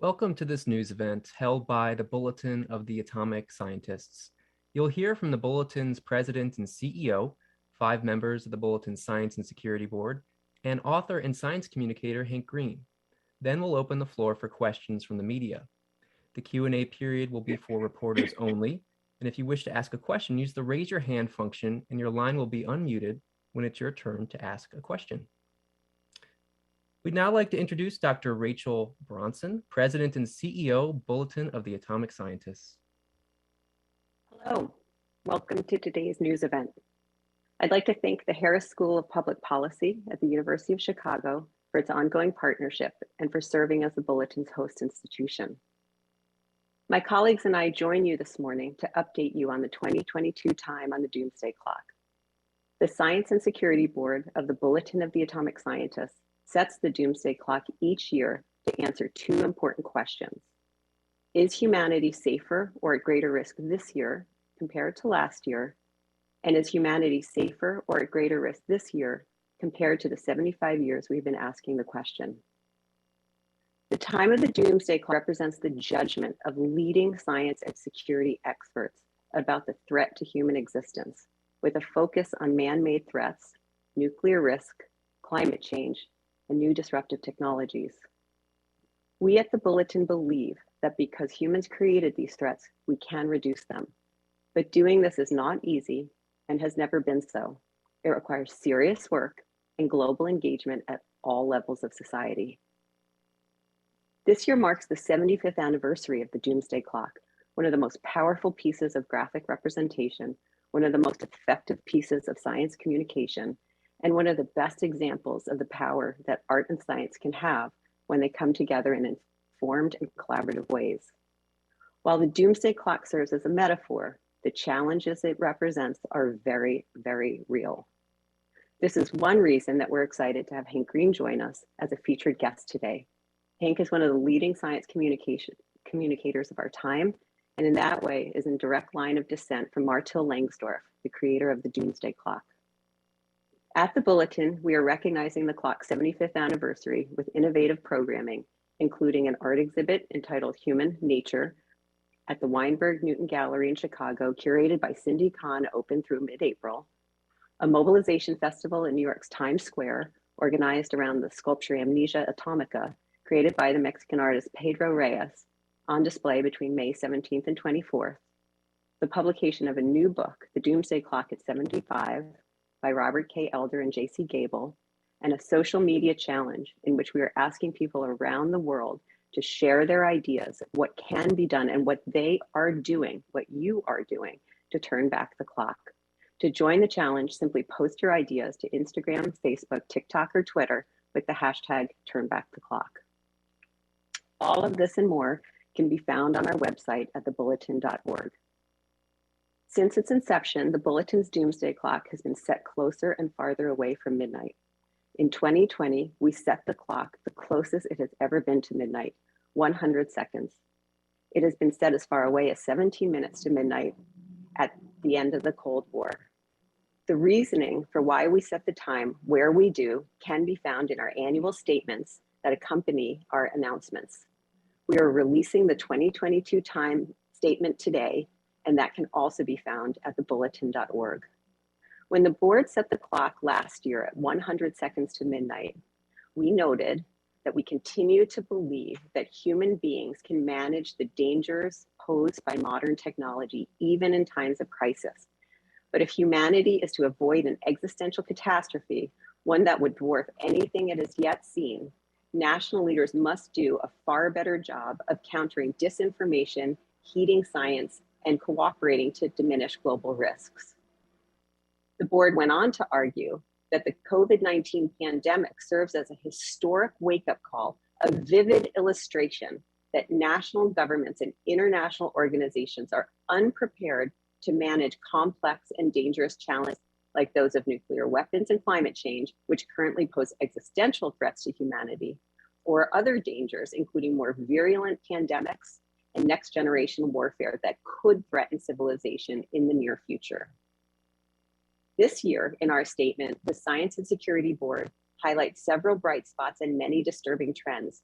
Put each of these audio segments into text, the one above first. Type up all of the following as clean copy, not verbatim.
Welcome to this news event held by the Bulletin of the Atomic Scientists. You'll hear from the Bulletin's president and CEO, 5 members of the Bulletin's Science and Security Board, and author and science communicator Hank Green. Then we'll open the floor for questions from the media. The Q&A period will be for reporters only, and if you wish to ask a question, use the raise your hand function and your line will be unmuted when it's your turn to ask a question. We'd now like to introduce Dr. Rachel Bronson, President and CEO, Bulletin of the Atomic Scientists. Hello, welcome to today's news event. I'd like to thank the Harris School of Public Policy at the University of Chicago for its ongoing partnership and for serving as the Bulletin's host institution. My colleagues and I join you this morning to update you on the 2022 time on the Doomsday Clock. The Science and Security Board of the Bulletin of the Atomic Scientists sets the Doomsday Clock each year to answer 2 important questions. Is humanity safer or at greater risk this year compared to last year? And is humanity safer or at greater risk this year compared to the 75 years we've been asking the question? The time of the Doomsday Clock represents the judgment of leading science and security experts about the threat to human existence, with a focus on man-made threats, nuclear risk, climate change, and new disruptive technologies. We at the Bulletin believe that because humans created these threats, we can reduce them. But doing this is not easy and has never been so. It requires serious work and global engagement at all levels of society. This year marks the 75th anniversary of the Doomsday Clock, one of the most powerful pieces of graphic representation, one of the most effective pieces of science communication, and one of the best examples of the power that art and science can have when they come together in informed and collaborative ways. While the Doomsday Clock serves as a metaphor, the challenges it represents are very, very real. This is one reason that we're excited to have Hank Green join us as a featured guest today. Hank is one of the leading science communicators of our time, and in that way is in direct line of descent from Martil Langsdorff, the creator of the Doomsday Clock. At the Bulletin, we are recognizing the clock's 75th anniversary with innovative programming, including an art exhibit entitled Human Nature at the Weinberg Newton Gallery in Chicago, curated by Cindy Kahn, open through mid-April, a mobilization festival in New York's Times Square, organized around the sculpture Amnesia Atomica, created by the Mexican artist Pedro Reyes, on display between May 17th and 24th, the publication of a new book, The Doomsday Clock at 75, by Robert K. Elder and J.C. Gable, and a social media challenge in which we are asking people around the world to share their ideas of what can be done and what they are doing, what you are doing to turn back the clock. To join the challenge, simply post your ideas to Instagram, Facebook, TikTok, or Twitter with the hashtag #TurnBackTheClock. All of this and more can be found on our website at thebulletin.org. Since its inception, the Bulletin's Doomsday Clock has been set closer and farther away from midnight. In 2020, we set the clock the closest it has ever been to midnight, 100 seconds. It has been set as far away as 17 minutes to midnight at the end of the Cold War. The reasoning for why we set the time where we do can be found in our annual statements that accompany our announcements. We are releasing the 2022 time statement today, and that can also be found at thebulletin.org. When the board set the clock last year at 100 seconds to midnight, we noted that we continue to believe that human beings can manage the dangers posed by modern technology, even in times of crisis. But if humanity is to avoid an existential catastrophe, one that would dwarf anything it has yet seen, national leaders must do a far better job of countering disinformation, heeding science, and cooperating to diminish global risks. The board went on to argue that the COVID-19 pandemic serves as a historic wake-up call, a vivid illustration that national governments and international organizations are unprepared to manage complex and dangerous challenges like those of nuclear weapons and climate change, which currently pose existential threats to humanity, or other dangers, including more virulent pandemics and next generation warfare that could threaten civilization in the near future. This year, in our statement, the Science and Security Board highlights several bright spots and many disturbing trends.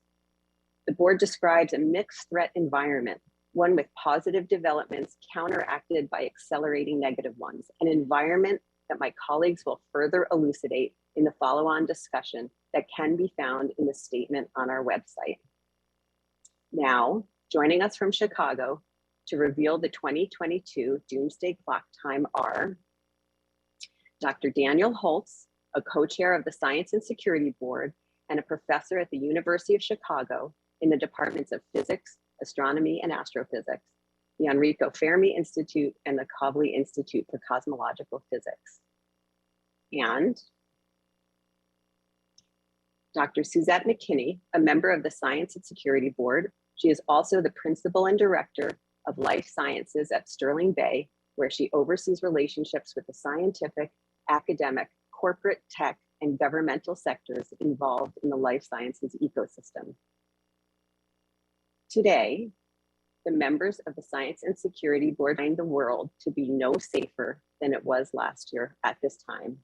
The board describes a mixed threat environment, one with positive developments counteracted by accelerating negative ones, an environment that my colleagues will further elucidate in the follow-on discussion that can be found in the statement on our website. Now, joining us from Chicago to reveal the 2022 Doomsday Clock time are Dr. Daniel Holtz, a co-chair of the Science and Security Board and a professor at the University of Chicago in the departments of physics, astronomy, and astrophysics, the Enrico Fermi Institute and the Kavli Institute for Cosmological Physics. And Dr. Suzette McKinney, a member of the Science and Security Board. She is also the principal and director of life sciences at Sterling Bay, where she oversees relationships with the scientific, academic, corporate, tech, and governmental sectors involved in the life sciences ecosystem. Today, the members of the Science and Security Board find the world to be no safer than it was last year at this time,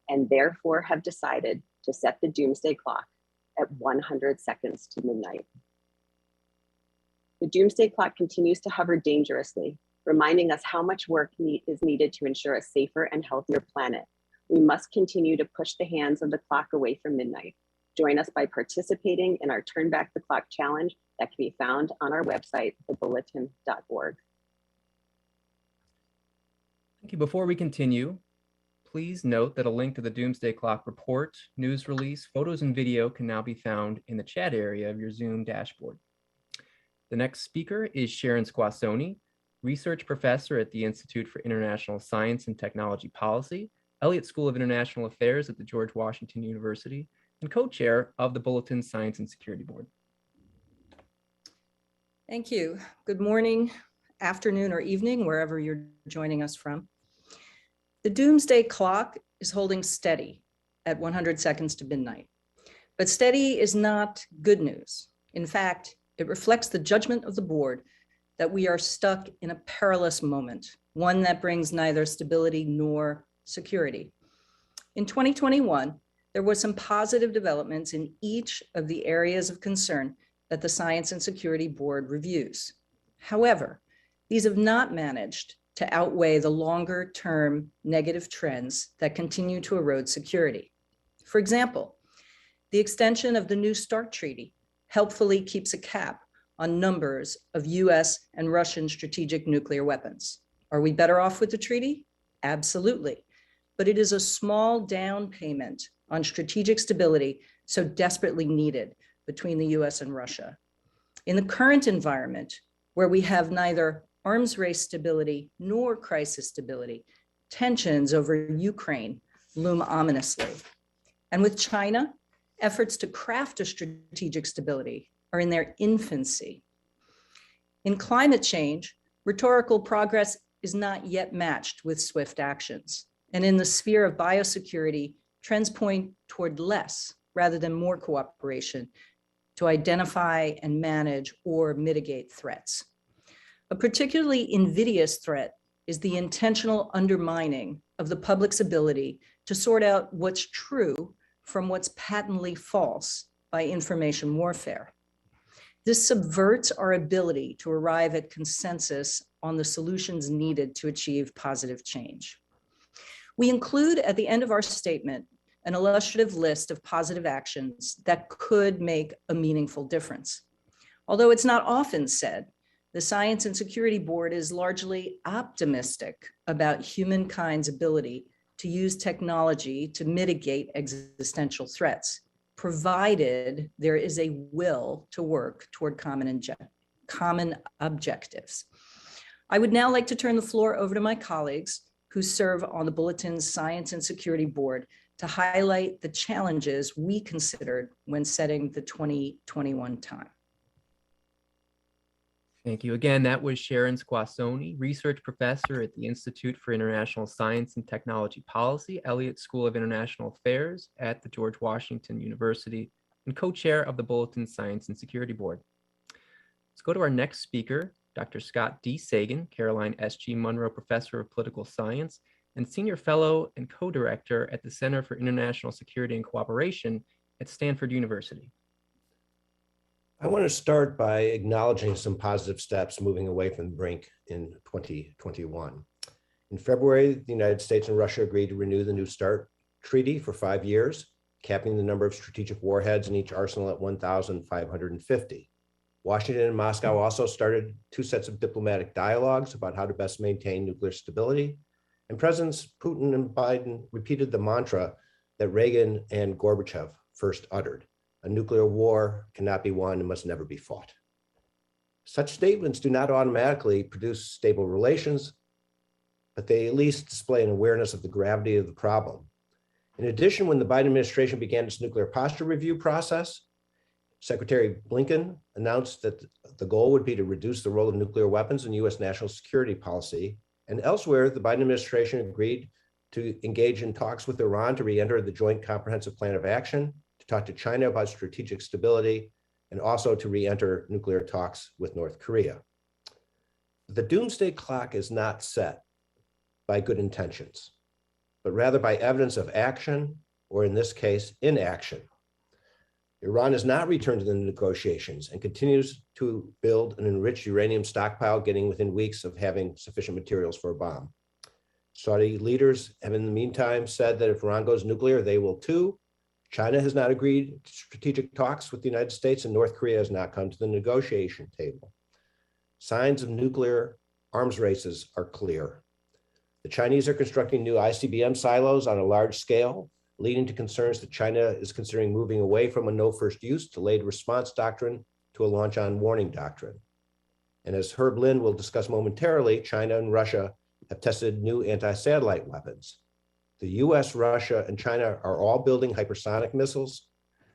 and therefore have decided to set the doomsday clock at 100 seconds to midnight. The doomsday clock continues to hover dangerously, reminding us how much work is needed to ensure a safer and healthier planet. We must continue to push the hands of the clock away from midnight. Join us by participating in our Turn Back the Clock challenge that can be found on our website, thebulletin.org. Thank you. Before we continue, please note that a link to the Doomsday Clock report, news release, photos, and video can now be found in the chat area of your Zoom dashboard. The next speaker is Sharon Squassoni, research professor at the Institute for International Science and Technology Policy, Elliott School of International Affairs at the George Washington University, and co-chair of the Bulletin Science and Security Board. Thank you. Good morning, afternoon, or evening, wherever you're joining us from. The doomsday clock is holding steady at 100 seconds to midnight, but steady is not good news. In fact, it reflects the judgment of the board that we are stuck in a perilous moment, one that brings neither stability nor security. In 2021, there were some positive developments in each of the areas of concern that the Science and Security Board reviews. However, these have not managed to outweigh the longer-term negative trends that continue to erode security. For example, the extension of the New START Treaty helpfully keeps a cap on numbers of US and Russian strategic nuclear weapons. Are we better off with the treaty? Absolutely. But it is a small down payment on strategic stability so desperately needed between the US and Russia. In the current environment, where we have neither arms race stability nor crisis stability, tensions over Ukraine loom ominously. And with China, efforts to craft a strategic stability are in their infancy. In climate change, rhetorical progress is not yet matched with swift actions. And in the sphere of biosecurity, trends point toward less rather than more cooperation to identify and manage or mitigate threats. A particularly invidious threat is the intentional undermining of the public's ability to sort out what's true from what's patently false by information warfare. This subverts our ability to arrive at consensus on the solutions needed to achieve positive change. We include at the end of our statement an illustrative list of positive actions that could make a meaningful difference. Although it's not often said, the Science and Security Board is largely optimistic about humankind's ability to use technology to mitigate existential threats, provided there is a will to work toward common objectives. I would now like to turn the floor over to my colleagues who serve on the Bulletin's Science and Security Board to highlight the challenges we considered when setting the 2021 time. Thank you. Again, that was Sharon Squassoni, research professor at the Institute for International Science and Technology Policy, Elliott School of International Affairs at the George Washington University, and co-chair of the Bulletin Science and Security Board. Let's go to our next speaker, Dr. Scott D. Sagan, Caroline S.G. Munro Professor of Political Science and Senior Fellow and Co-Director at the Center for International Security and Cooperation at Stanford University. I want to start by acknowledging some positive steps moving away from the brink in 2021. In February, the United States and Russia agreed to renew the New START treaty for 5 years, capping the number of strategic warheads in each arsenal at 1,550. Washington and Moscow also started 2 sets of diplomatic dialogues about how to best maintain nuclear stability. And Presidents Putin and Biden repeated the mantra that Reagan and Gorbachev first uttered: a nuclear war cannot be won and must never be fought. Such statements do not automatically produce stable relations, but they at least display an awareness of the gravity of the problem. In addition, when the Biden administration began its nuclear posture review process, Secretary Blinken announced that the goal would be to reduce the role of nuclear weapons in US national security policy. And elsewhere, the Biden administration agreed to engage in talks with Iran to re-enter the Joint Comprehensive Plan of Action, to talk to China about strategic stability, and also to re-enter nuclear talks with North Korea. The doomsday clock is not set by good intentions, but rather by evidence of action, or in this case, inaction. Iran has not returned to the negotiations and continues to build an enriched uranium stockpile, getting within weeks of having sufficient materials for a bomb. Saudi leaders have in the meantime said that if Iran goes nuclear, they will too. China has not agreed to strategic talks with the United States, and North Korea has not come to the negotiation table. Signs of nuclear arms races are clear. The Chinese are constructing new ICBM silos on a large scale, leading to concerns that China is considering moving away from a no first use delayed response doctrine to a launch on warning doctrine. And as Herb Lin will discuss momentarily, China and Russia have tested new anti-satellite weapons. The US, Russia, and China are all building hypersonic missiles,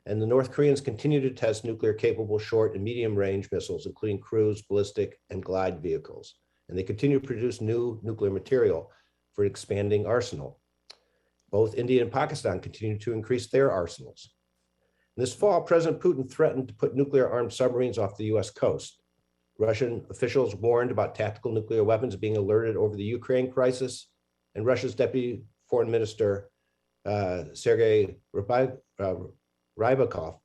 and the North Koreans continue to test nuclear-capable short and medium-range missiles, including cruise, ballistic, and glide vehicles. And they continue to produce new nuclear material for an expanding arsenal. Both India and Pakistan continue to increase their arsenals. This fall, President Putin threatened to put nuclear-armed submarines off the US coast. Russian officials warned about tactical nuclear weapons being alerted over the Ukraine crisis, and Russia's Deputy Foreign Minister, Sergei Rybakov,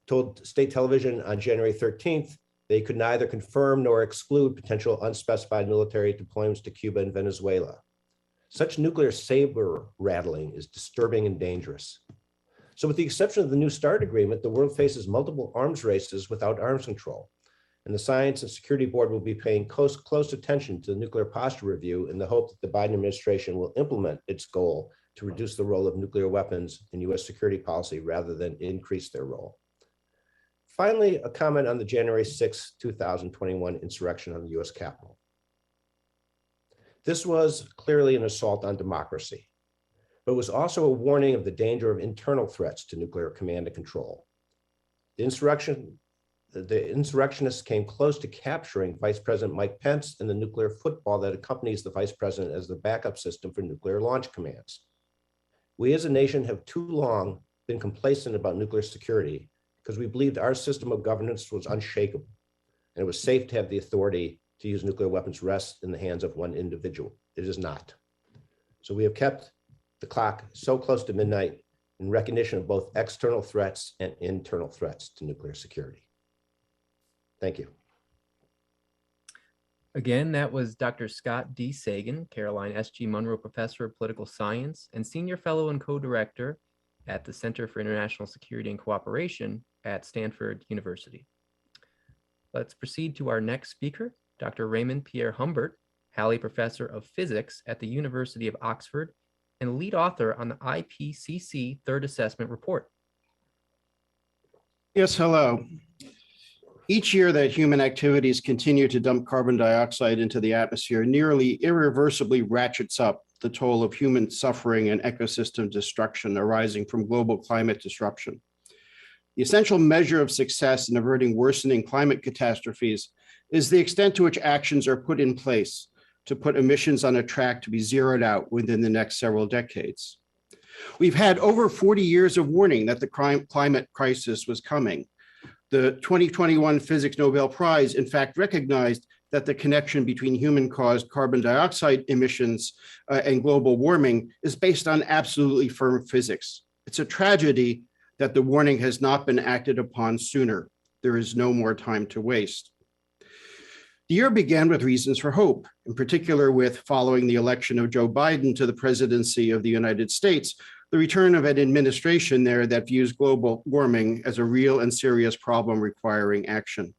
told state television on January 13th they could neither confirm nor exclude potential unspecified military deployments to Cuba and Venezuela. Such nuclear saber rattling is disturbing and dangerous. So with the exception of the New START agreement, the world faces multiple arms races without arms control. And the Science and Security Board will be paying close attention to the nuclear posture review in the hope that the Biden administration will implement its goal to reduce the role of nuclear weapons in US security policy rather than increase their role. Finally, a comment on the January 6, 2021 insurrection on the US Capitol. This was clearly an assault on democracy, but it was also a warning of the danger of internal threats to nuclear command and control. The insurrectionists came close to capturing Vice President Mike Pence and the nuclear football that accompanies the Vice President as the backup system for nuclear launch commands. We as a nation have too long been complacent about nuclear security because we believed our system of governance was unshakable and it was safe to have the authority to use nuclear weapons rest in the hands of one individual. It is not. So we have kept the clock so close to midnight in recognition of both external threats and internal threats to nuclear security. Thank you. Again, that was Dr. Scott D. Sagan, Caroline S.G. Munro Professor of Political Science and Senior Fellow and Co-Director at the Center for International Security and Cooperation at Stanford University. Let's proceed to our next speaker, Dr. Raymond Pierre Humbert, Halley Professor of Physics at the University of Oxford and lead author on the IPCC Third Assessment Report. Yes, hello. Each year that human activities continue to dump carbon dioxide into the atmosphere nearly irreversibly ratchets up the toll of human suffering and ecosystem destruction arising from global climate disruption. The essential measure of success in averting worsening climate catastrophes is the extent to which actions are put in place to put emissions on a track to be zeroed out within the next several decades. We've had over 40 years of warning that the climate crisis was coming. The 2021 Physics Nobel Prize, in fact, recognized that the connection between human-caused carbon dioxide emissions and global warming is based on absolutely firm physics. It's a tragedy that the warning has not been acted upon sooner. There is no more time to waste. The year began with reasons for hope, in particular with, following the election of Joe Biden to the presidency of the United States, the return of an administration there that views global warming as a real and serious problem requiring action.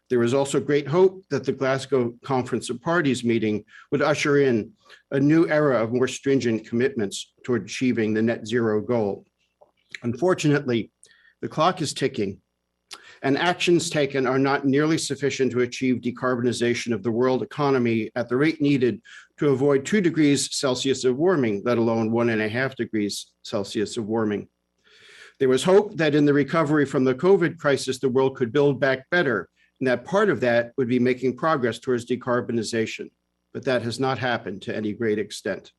There was also great hope that the Glasgow Conference of Parties meeting would usher in a new era of more stringent commitments toward achieving the net zero goal. Unfortunately, the clock is ticking, and actions taken are not nearly sufficient to achieve decarbonization of the world economy at the rate needed to avoid 2 degrees Celsius of warming, let alone 1.5 degrees Celsius of warming. There was hope that in the recovery from the COVID crisis, the world could build back better, and that part of that would be making progress towards decarbonization, but that has not happened to any great extent.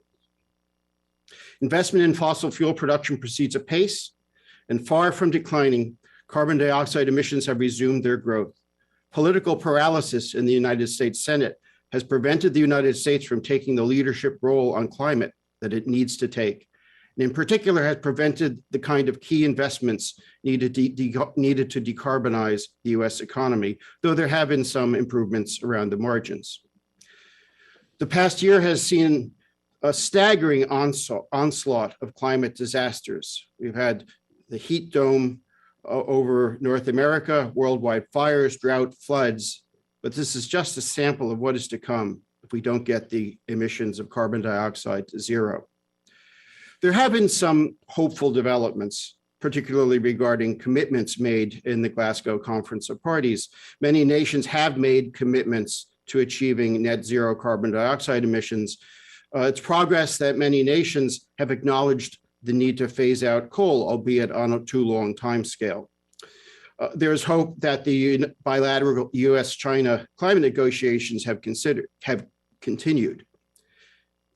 Investment in fossil fuel production proceeds apace, and far from declining, carbon dioxide emissions have resumed their growth. Political paralysis in the United States Senate has prevented the United States from taking the leadership role on climate that it needs to take, and in particular has prevented the kind of key investments needed to decarbonize the US economy, though there have been some improvements around the margins. The past year has seen a staggering onslaught of climate disasters. We've had the heat dome over North America, worldwide fires, drought, floods, but this is just a sample of what is to come if we don't get the emissions of carbon dioxide to zero. There have been some hopeful developments, particularly regarding commitments made in the Glasgow Conference of Parties. Many nations have made commitments to achieving net zero carbon dioxide emissions. It's progress that many nations have acknowledged the need to phase out coal, albeit on a too long time scale. There's hope that the bilateral US-China climate negotiations have continued.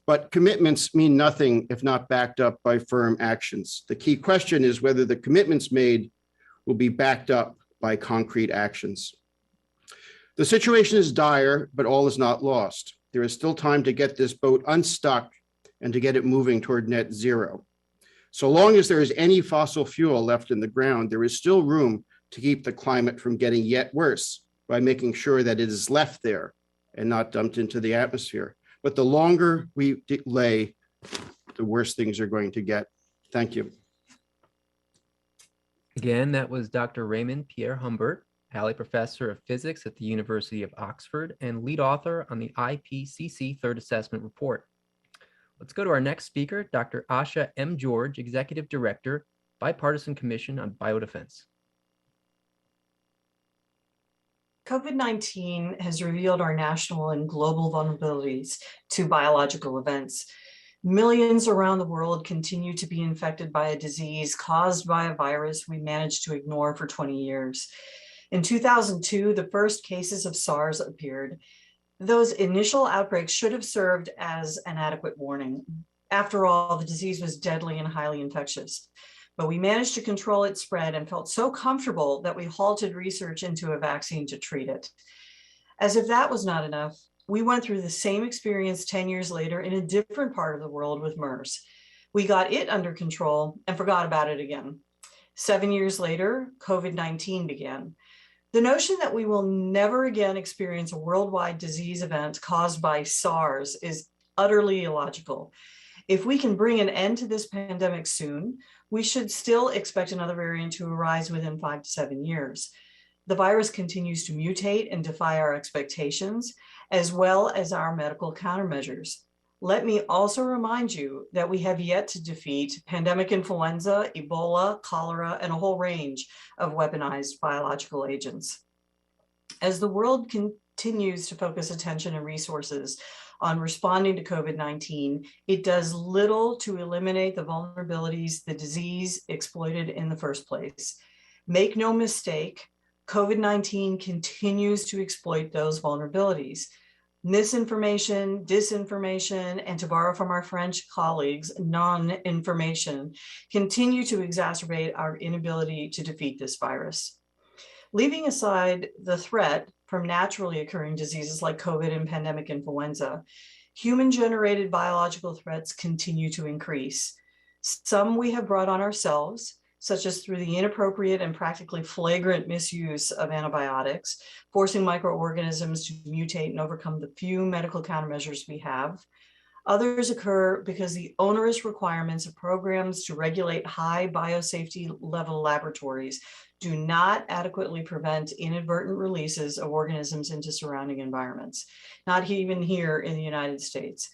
But commitments mean nothing if not backed up by firm actions. The key question is whether the commitments made will be backed up by concrete actions. The situation is dire, but all is not lost. There is still time to get this boat unstuck and to get it moving toward net zero. So long as there is any fossil fuel left in the ground, there is still room to keep the climate from getting yet worse by making sure that it is left there and not dumped into the atmosphere. But the longer we delay, the worse things are going to get. Thank you. Again, that was Dr. Raymond Pierre Humbert, Halley Professor of Physics at the University of Oxford and lead author on the IPCC Third Assessment Report. Let's go to our next speaker, Dr. Asha M. George, Executive Director, Bipartisan Commission on Biodefense. COVID-19 has revealed our national and global vulnerabilities to biological events. Millions around the world continue to be infected by a disease caused by a virus we managed to ignore for 20 years. In 2002, the first cases of SARS appeared. Those initial outbreaks should have served as an adequate warning. After all, the disease was deadly and highly infectious. But we managed to control its spread and felt so comfortable that we halted research into a vaccine to treat it. As if that was not enough, we went through the same experience 10 years later in a different part of the world with MERS. We got it under control and forgot about it again. 7 years later, COVID-19 began. The notion that we will never again experience a worldwide disease event caused by SARS is utterly illogical. If we can bring an end to this pandemic soon, we should still expect another variant to arise within 5 to 7 years. The virus continues to mutate and defy our expectations, as well as our medical countermeasures. Let me also remind you that we have yet to defeat pandemic influenza, Ebola, cholera, and a whole range of weaponized biological agents. As the world continues to focus attention and resources on responding to COVID-19, it does little to eliminate the vulnerabilities the disease exploited in the first place. Make no mistake, COVID-19 continues to exploit those vulnerabilities. Misinformation, disinformation, and to borrow from our French colleagues, non-information continue to exacerbate our inability to defeat this virus. Leaving aside the threat from naturally occurring diseases like COVID and pandemic influenza, human-generated biological threats continue to increase. Some we have brought on ourselves, such as through the inappropriate and practically flagrant misuse of antibiotics, forcing microorganisms to mutate and overcome the few medical countermeasures we have. Others occur because the onerous requirements of programs to regulate high biosafety level laboratories do not adequately prevent inadvertent releases of organisms into surrounding environments, not even here in the United States.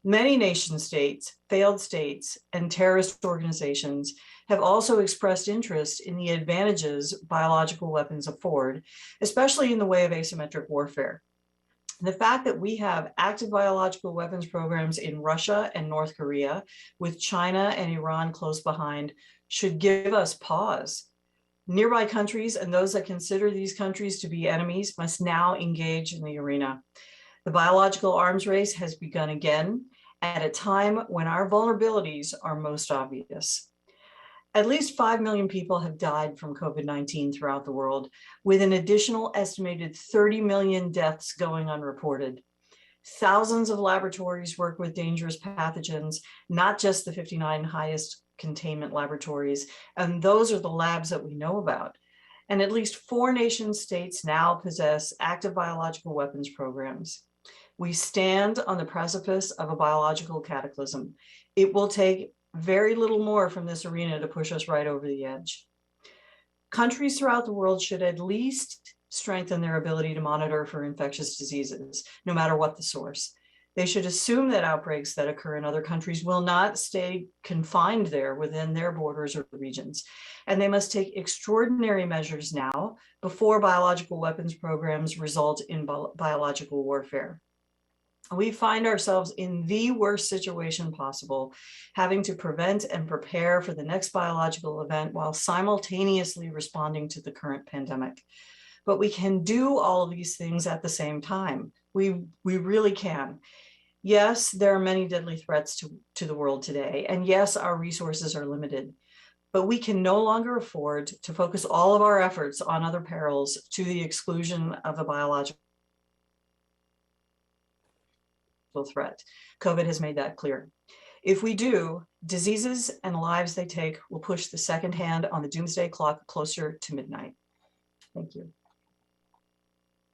Many nation states, failed states, and terrorist organizations have also expressed interest in the advantages biological weapons afford, especially in the way of asymmetric warfare. The fact that we have active biological weapons programs in Russia and North Korea, with China and Iran close behind, should give us pause. Nearby countries and those that consider these countries to be enemies must now engage in the arena. The biological arms race has begun again at a time when our vulnerabilities are most obvious. At least 5 million people have died from COVID-19 throughout the world, with an additional estimated 30 million deaths going unreported. Thousands of laboratories work with dangerous pathogens, not just the 59 highest containment laboratories, and those are the labs that we know about. And at least 4 nation states now possess active biological weapons programs. We stand on the precipice of a biological cataclysm. It will take very little more from this arena to push us right over the edge. Countries throughout the world should at least strengthen their ability to monitor for infectious diseases, no matter what the source. They should assume that outbreaks that occur in other countries will not stay confined there within their borders or regions. And they must take extraordinary measures now before biological weapons programs result in biological warfare. We find ourselves in the worst situation possible, having to prevent and prepare for the next biological event while simultaneously responding to the current pandemic. But we can do all of these things at the same time. We really can. Yes, there are many deadly threats to the world today, and yes, our resources are limited. But we can no longer afford to focus all of our efforts on other perils to the exclusion of the biological threat. COVID has made that clear. If we do, diseases and lives they take will push the second hand on the doomsday clock closer to midnight. Thank you.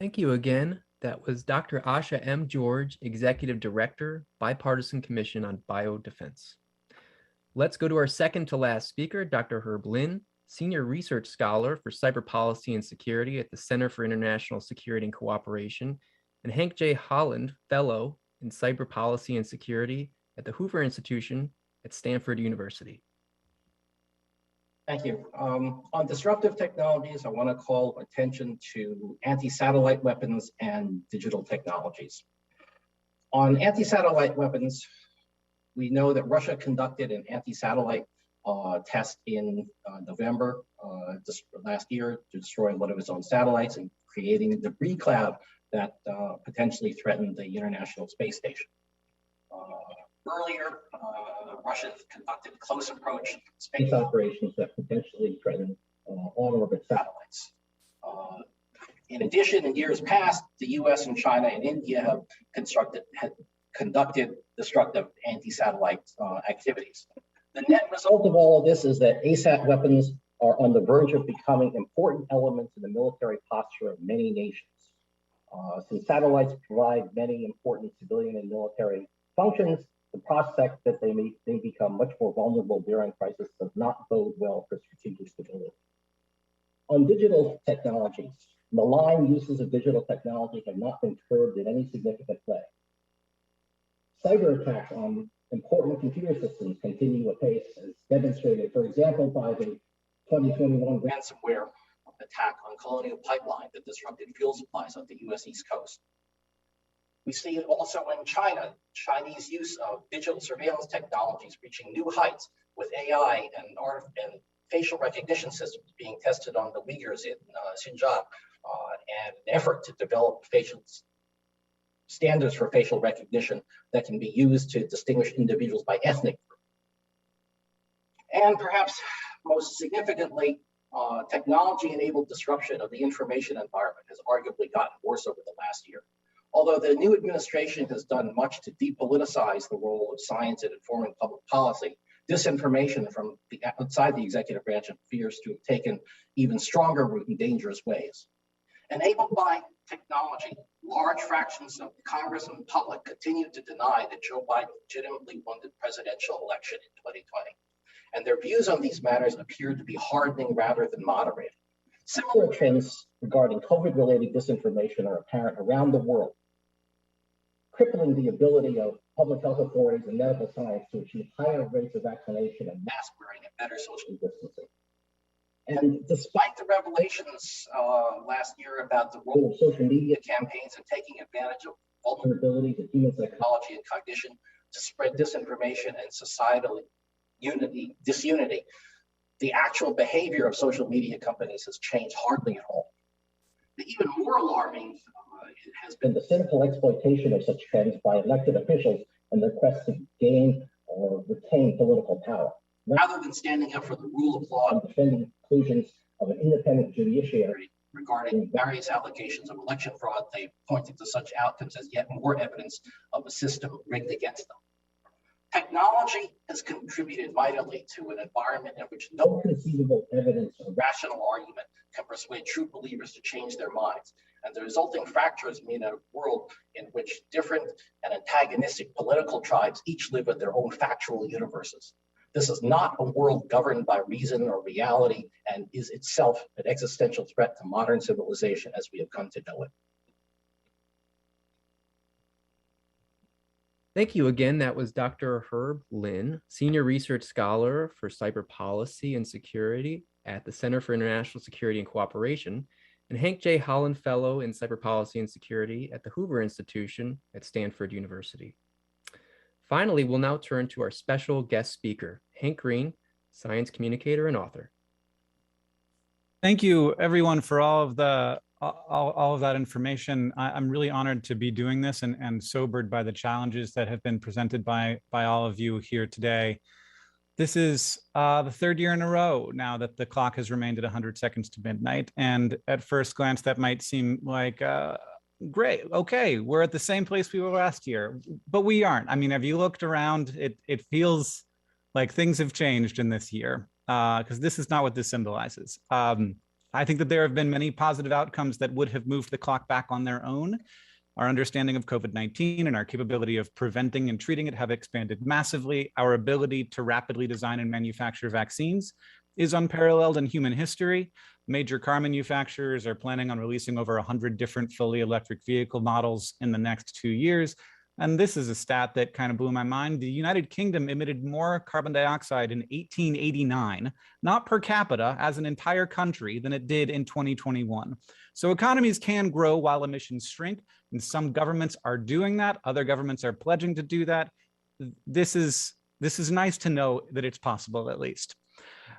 Thank you again. That was Dr. Asha M. George, Executive Director, Bipartisan Commission on Biodefense. Let's go to our second to last speaker, Dr. Herb Lin, Senior Research Scholar for Cyber Policy and Security at the Center for International Security and Cooperation, and Hank J. Holland, Fellow in Cyber Policy and Security at the Hoover Institution at Stanford University. Thank you. On disruptive technologies, I want to call attention to anti-satellite weapons and digital technologies. On anti-satellite weapons, we know that Russia conducted an anti-satellite test in November last year to destroy one of its own satellites and creating a debris cloud that potentially threatened the International Space Station. Earlier, Russia conducted close approach space operations that potentially threatened on-orbit satellites. In addition, in years past, the US and China and India have conducted destructive anti-satellite activities. The net result of all of this is that ASAT weapons are on the verge of becoming important elements in the military posture of many nations. Since satellites provide many important civilian and military functions, the prospect that they may become much more vulnerable during crisis does not bode well for strategic stability. On digital technologies, malign uses of digital technology have not been curbed in any significant way. Cyber attacks on important computer systems continue apace, as demonstrated, for example, by the 2021 ransomware attack on Colonial Pipeline that disrupted fuel supplies on the US East Coast. We see it also in China, Chinese use of digital surveillance technologies reaching new heights with AI and facial recognition systems being tested on the Uyghurs in Xinjiang, and an effort to develop standards for facial recognition that can be used to distinguish individuals by ethnic group. And perhaps most significantly, technology-enabled disruption of the information environment has arguably gotten worse over the last year. Although the new administration has done much to depoliticize the role of science in informing public policy, Disinformation from outside the executive branch appears to have taken even stronger root in dangerous ways. Enabled by technology, large fractions of Congress and the public continue to deny that Joe Biden legitimately won the presidential election in 2020. And their views on these matters appear to be hardening rather than moderating. Similar trends regarding COVID-related disinformation are apparent around the world, crippling the ability of public health authorities and medical science to achieve higher rates of vaccination and mask wearing and better social distancing. And despite the revelations last year about the role of social media campaigns in taking advantage of vulnerabilities in human psychology and cognition to spread disinformation and societal disunity, the actual behavior of social media companies has changed hardly at all. The even more alarming has been the cynical exploitation of such trends by elected officials and their quest to gain or retain political power. Rather than standing up for the rule of law and defending conclusions of an independent judiciary regarding various allegations of election fraud, they pointed to such outcomes as yet more evidence of a system rigged against them. Technology has contributed mightily to an environment in which no conceivable evidence or rational argument can persuade true believers to change their minds. And the resulting fractures mean a world in which different and antagonistic political tribes each live in their own factual universes. This is not a world governed by reason or reality and is itself an existential threat to modern civilization as we have come to know it. Thank you again. That was Dr. Herb Lin, Senior Research Scholar for Cyber Policy and Security at the Center for International Security and Cooperation, and Hank J. Holland Fellow in Cyber Policy and Security at the Hoover Institution at Stanford University. Finally, we'll now turn to our special guest speaker, Hank Green, science communicator and author. Thank you, everyone, for all of that information. I'm really honored to be doing this and sobered by the challenges that have been presented by all of you here today. This is the third year in a row now that the clock has remained at 100 seconds to midnight. And at first glance, that might seem like, great, okay, we're at the same place we were last year, but we aren't. I mean, have you looked around? It feels like things have changed in this year, because this is not what this symbolizes. I think that there have been many positive outcomes that would have moved the clock back on their own. Our understanding of COVID-19 and our capability of preventing and treating it have expanded massively. Our ability to rapidly design and manufacture vaccines is unparalleled in human history. Major car manufacturers are planning on releasing over 100 different fully electric vehicle models in the next 2 years. And this is a stat that kind of blew my mind. The United Kingdom emitted more carbon dioxide in 1889, not per capita as an entire country, than it did in 2021. So economies can grow while emissions shrink, and some governments are doing that. Other governments are pledging to do that. This is nice to know that it's possible, at least.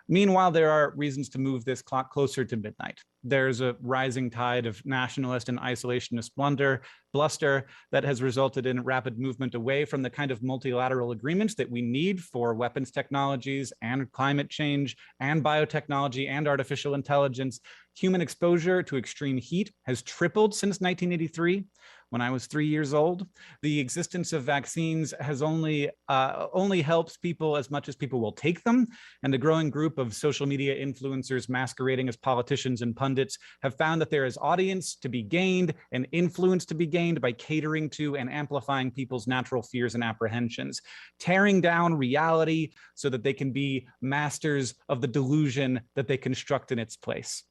Meanwhile, there are reasons to move this clock closer to midnight. There's a rising tide of nationalist and isolationist bluster that has resulted in rapid movement away from the kind of multilateral agreements that we need for weapons technologies and climate change and biotechnology and artificial intelligence. Human exposure to extreme heat has tripled since 1983. When I was 3 years old, the existence of vaccines has only helps people as much as people will take them. And a growing group of social media influencers masquerading as politicians and pundits have found that there is audience to be gained and influence to be gained by catering to and amplifying people's natural fears and apprehensions, tearing down reality so that they can be masters of the delusion that they construct in its place.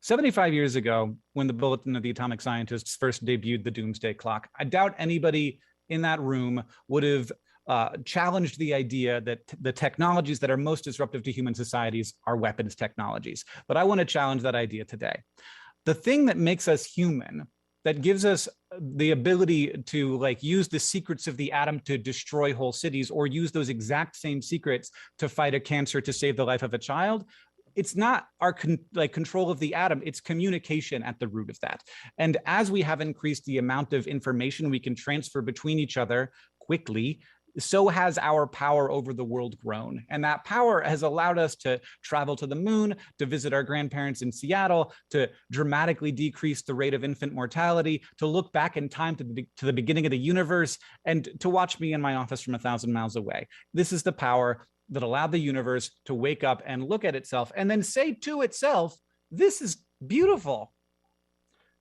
75 years ago, when the Bulletin of the Atomic Scientists first debuted the Doomsday Clock, I doubt anybody in that room would have challenged the idea that the technologies that are most disruptive to human societies are weapons technologies. But I want to challenge that idea today. The thing that makes us human, that gives us the ability to use the secrets of the atom to destroy whole cities, or use those exact same secrets to fight a cancer to save the life of a child, it's not our control of the atom, it's communication at the root of that. And as we have increased the amount of information we can transfer between each other quickly, so has our power over the world grown. And that power has allowed us to travel to the moon, to visit our grandparents in Seattle, to dramatically decrease the rate of infant mortality, to look back in time to the beginning of the universe, and to watch me in my office from 1,000 miles away. This is the power that allowed the universe to wake up and look at itself and then say to itself, this is beautiful.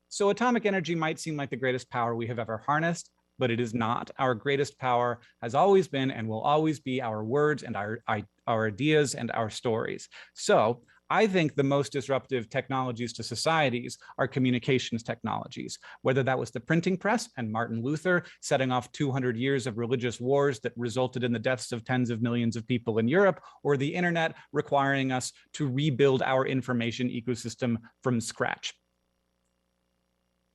So atomic energy might seem like the greatest power we have ever harnessed, but it is not. Our greatest power has always been and will always be our words and our ideas and our stories. So I think the most disruptive technologies to societies are communications technologies, whether that was the printing press and Martin Luther setting off 200 years of religious wars that resulted in the deaths of tens of millions of people in Europe, or the internet requiring us to rebuild our information ecosystem from scratch.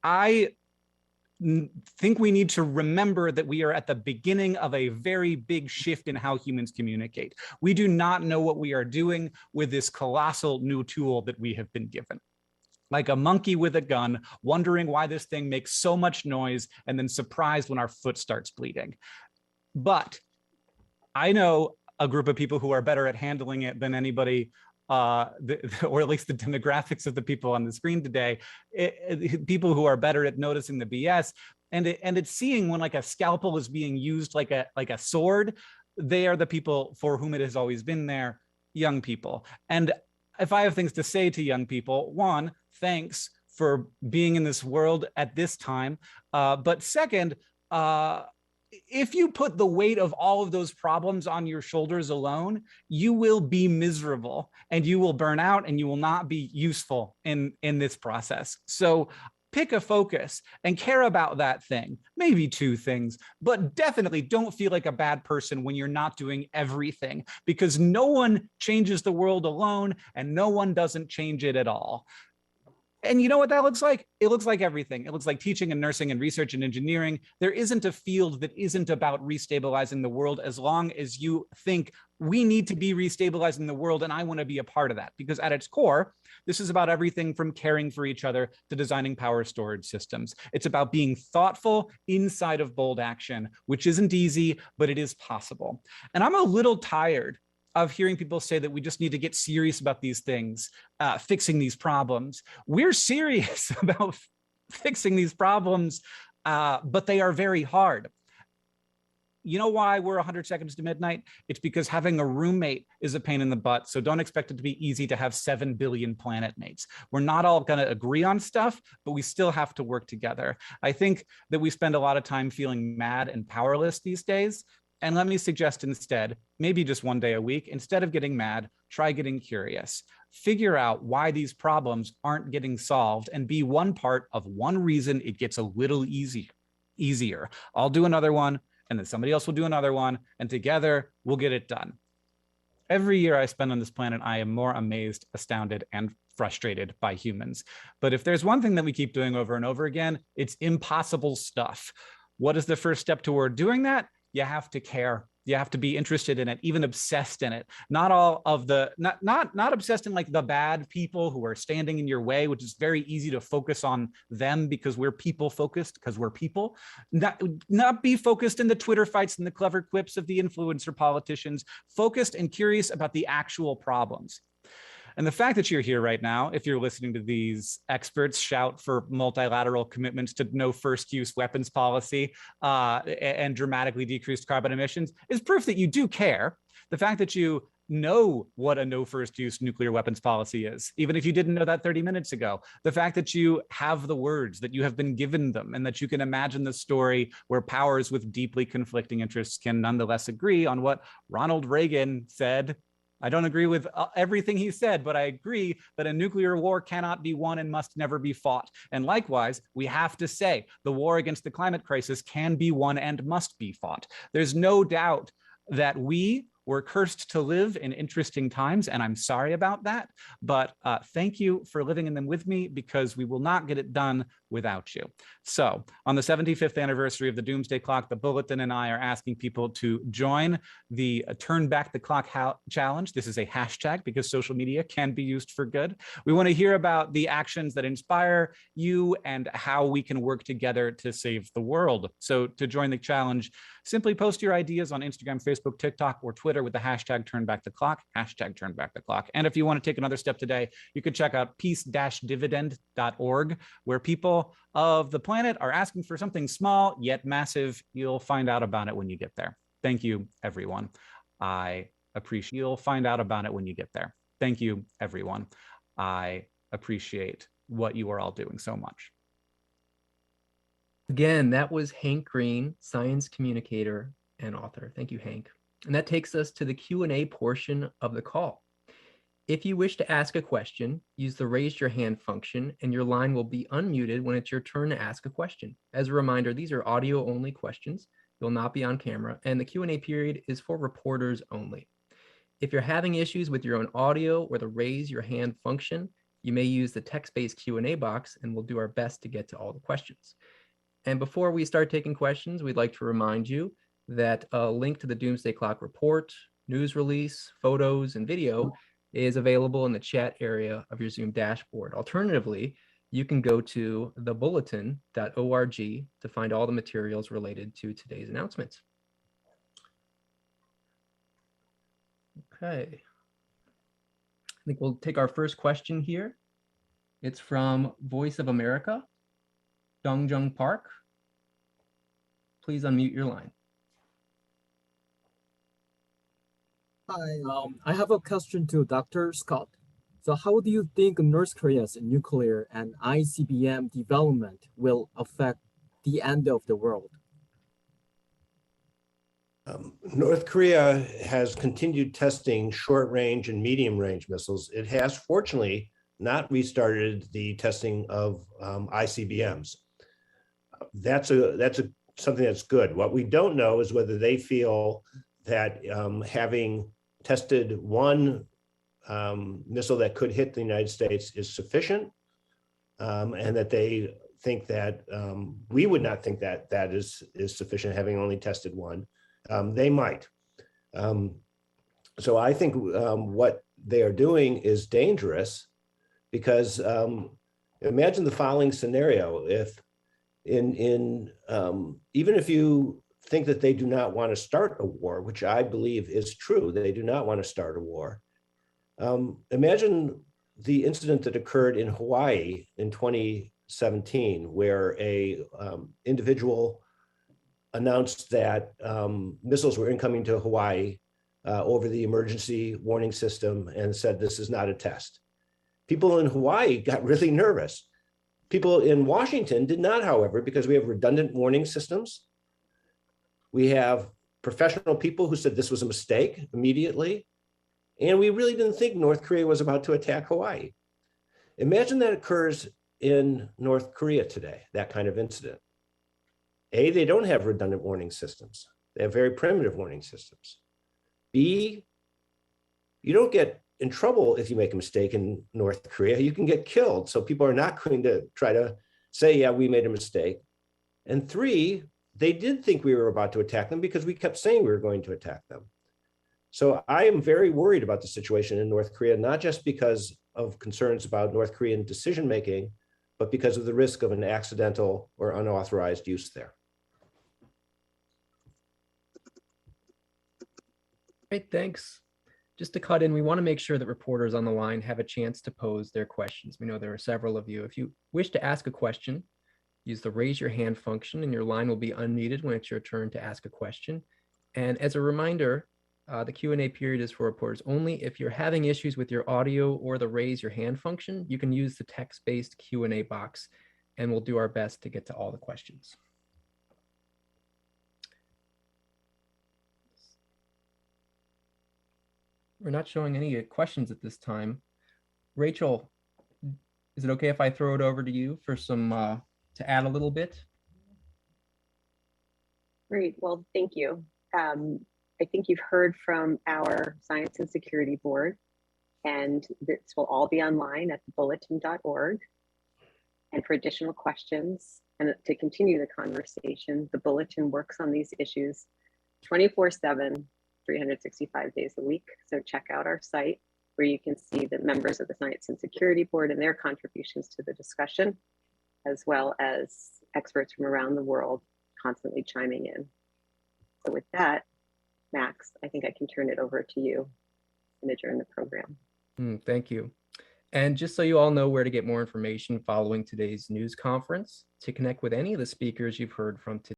I think we need to remember that we are at the beginning of a very big shift in how humans communicate. We do not know what we are doing with this colossal new tool that we have been given. Like a monkey with a gun, wondering why this thing makes so much noise and then surprised when our foot starts bleeding. But I know a group of people who are better at handling it than anybody, or at least the demographics of the people on the screen today, people who are better at noticing the BS, and it's seeing when like a scalpel is being used like a sword. They are the people for whom it has always been there, young people. And if I have things to say to young people, one, thanks for being in this world at this time. But second, if you put the weight of all of those problems on your shoulders alone, you will be miserable and you will burn out and you will not be useful in this process. So pick a focus and care about that thing, maybe two things, but definitely don't feel like a bad person when you're not doing everything, because no one changes the world alone and no one doesn't change it at all. And you know what that looks like? It looks like everything. It looks like teaching and nursing and research and engineering. There isn't a field that isn't about restabilizing the world, as long as you think we need to be restabilizing the world and I want to be a part of that. Because at its core, this is about everything from caring for each other to designing power storage systems. It's about being thoughtful inside of bold action, which isn't easy, but it is possible. And I'm a little tired of hearing people say that we just need to get serious about these things, fixing these problems. We're serious about fixing these problems, but they are very hard. You know why we're 100 seconds to midnight? It's because having a roommate is a pain in the butt. So don't expect it to be easy to have 7 billion planet mates. We're not all going to agree on stuff, but we still have to work together. I think that we spend a lot of time feeling mad and powerless these days. And let me suggest instead, maybe just one day a week, instead of getting mad, try getting curious. Figure out why these problems aren't getting solved and be one part of one reason it gets a little easier. I'll do another one, and then somebody else will do another one, and together we'll get it done. Every year I spend on this planet, I am more amazed, astounded, and frustrated by humans. But if there's one thing that we keep doing over and over again, it's impossible stuff. What is the first step toward doing that? You have to care. You have to be interested in it, even obsessed in it. Not all of the, not obsessed in like the bad people who are standing in your way, which is very easy to focus on them because we're people focused, because we're people. Not be focused in the Twitter fights and the clever quips of the influencer politicians. Focused and curious about the actual problems. And the fact that you're here right now, if you're listening to these experts shout for multilateral commitments to no first use weapons policy and dramatically decreased carbon emissions, is proof that you do care. The fact that you know what a no first use nuclear weapons policy is, even if you didn't know that 30 minutes ago. The fact that you have the words, that you have been given them, and that you can imagine the story where powers with deeply conflicting interests can nonetheless agree on what Ronald Reagan said. I don't agree with everything he said, but I agree that a nuclear war cannot be won and must never be fought. And likewise, we have to say the war against the climate crisis can be won and must be fought. There's no doubt that we were cursed to live in interesting times, and I'm sorry about that. But thank you for living in them with me, because we will not get it done without you. So on the 75th anniversary of the Doomsday Clock, the Bulletin and I are asking people to join the Turn Back the Clock challenge. This is a hashtag because social media can be used for good. We want to hear about the actions that inspire you and how we can work together to save the world. So to join the challenge, simply post your ideas on Instagram, Facebook, TikTok, or Twitter with the hashtag Turn Back the Clock, hashtag Turn Back the Clock. And if you want to take another step today, you could check out peace-dividend.org, where people of the planet are asking for something small yet massive. You'll find out about it when you get there. Thank you, everyone. I appreciate. You'll find out about it when you get there. Thank you, everyone. I appreciate what you are all doing so much. Again, that was Hank Green, science communicator and author. Thank you, Hank. And that takes us to the Q&A portion of the call. If you wish to ask a question, use the raise your hand function and your line will be unmuted when it's your turn to ask a question. As a reminder, these are audio only questions. You'll not be on camera, and the Q&A period is for reporters only. If you're having issues with your own audio or the raise your hand function, you may use the text-based Q&A box and we'll do our best to get to all the questions. And before we start taking questions, we'd like to remind you that a link to the Doomsday Clock report, news release, photos, and video is available in the chat area of your Zoom dashboard. Alternatively, you can go to thebulletin.org to find all the materials related to today's announcements. Okay. I think we'll take our first question here. It's from Voice of America, Dongjung Park. Please unmute your line. Hi, I have a question to Dr. Scott. So how do you think North Korea's nuclear and ICBM development will affect the end of the world? North Korea has continued testing short-range and medium-range missiles. It has, fortunately, not restarted the testing of ICBMs. That's something that's good. What we don't know is whether they feel that having tested one missile that could hit the United States is sufficient, and that they think that we would not think that that is sufficient, having only tested one. They might. So I think what they are doing is dangerous because imagine the following scenario. If even if you think that they do not want to start a war, which I believe is true, they do not want to start a war. Imagine the incident that occurred in Hawaii in 2017, where a individual announced that missiles were incoming to Hawaii over the emergency warning system and said, this is not a test. People in Hawaii got really nervous. People in Washington did not, however, because we have redundant warning systems. We have professional people who said this was a mistake immediately. And we really didn't think North Korea was about to attack Hawaii. Imagine that occurs in North Korea today, that kind of incident. A, they don't have redundant warning systems. They have very primitive warning systems. B, you don't get in trouble if you make a mistake in North Korea. You can get killed. So people are not going to try to say, yeah, we made a mistake. And three, they did think we were about to attack them because we kept saying we were going to attack them. So I am very worried about the situation in North Korea, not just because of concerns about North Korean decision-making, but because of the risk of an accidental or unauthorized use there. Great, thanks. Just to cut in, we want to make sure that reporters on the line have a chance to pose their questions. We know there are several of you. If you wish to ask a question, use the raise your hand function and your line will be unmuted when it's your turn to ask a question. And as a reminder, the Q&A period is for reporters only. If you're having issues with your audio or the raise your hand function, you can use the text-based Q&A box and we'll do our best to get to all the questions. We're not showing any questions at this time. Rachel, is it okay if I throw it over to you for some, to add a little bit? Great, well, thank you. I think you've heard from our Science and Security Board, and this will all be online at bulletin.org. And for additional questions and to continue the conversation, the Bulletin works on these issues 24/7, 365 days a week. So check out our site where you can see the members of the Science and Security Board and their contributions to the discussion, as well as experts from around the world constantly chiming in. So with that, Max, I think I can turn it over to you and adjourn the program. Thank you. And just so you all know where to get more information following today's news conference, to connect with any of the speakers you've heard from today,